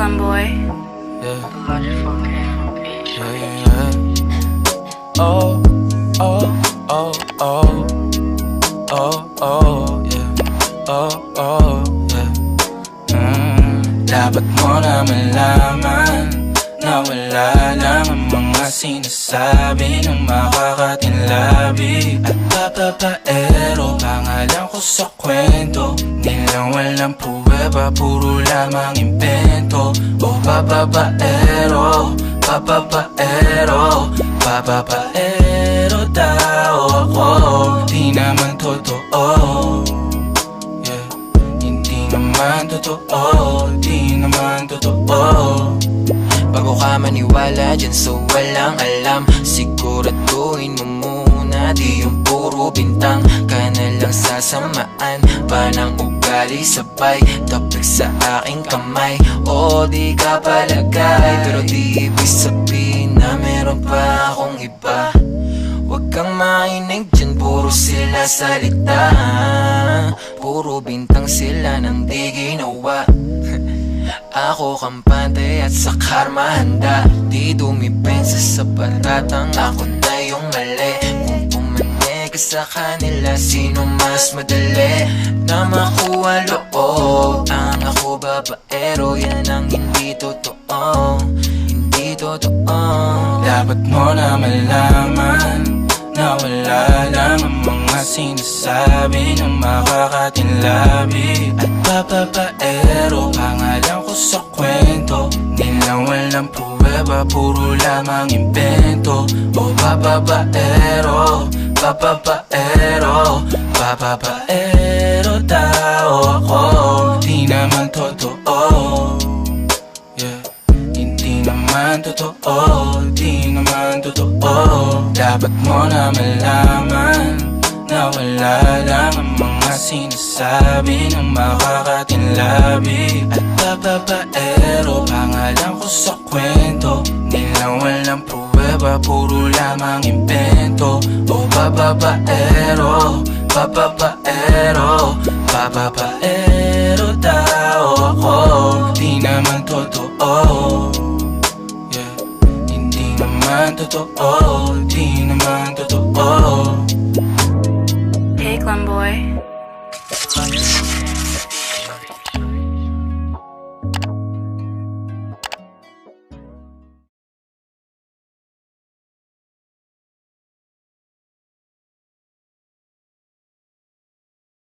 Brooklyn boy. Yeah. Yeah, yeah, yeah. Oh, oh, oh, oh. Oh, oh, yeah. Oh, oh, yeah. Dapat mo na malaman na wala lang ang mga sinasabi ng makakatinlabi at papapaero. Pangalan ko sa kwento, nilang walang pruweba, puro lamang invento. Oh, papapaero, papapaero, papapaero tao ako. Di naman totoo, yeah. Hindi naman totoo, di naman totoo. Bago ka maniwala dyan so walang alam, siguraduhin mo muna di yung puro bintang ka na lang sasamaan pa ng ugali sabay tapik sa aking kamay. O di ka palagay pero di ibig sabihin na meron pa akong iba. Huwag kang mainig dyan, puro sila salita, puro bintang sila nang di ginawa. Ako kampante at sa karma handa, di dumipensa sa patatang ako na yung mali. Kung pumanig ka sa kanila, sino mas madali na makuha loob? Ang ako babaero, yan ang hindi totoo, hindi totoo. Dapat mo na malaman na wala lang ang mga sinasabi ng makakatinlabi at papapaero. Pangalan ko sa kwento, nilang walang pruweba, puro lamang invento. Oh, papapaero, papapaero, papapaero tao ako. Di naman totoo, yeah. Hindi naman totoo, di naman totoo. Dapat mo na malaman na wala lang ang mga sinasabi ng makakatinlabi at papapaero. Pangalan ko sa kwento, nilang walang pruweba, puro lamang invento. Oh, papapaero, papapaero, papapaero tao ako. Di naman totoo, yeah. Hindi naman totoo, di naman totoo. Brooklyn boy.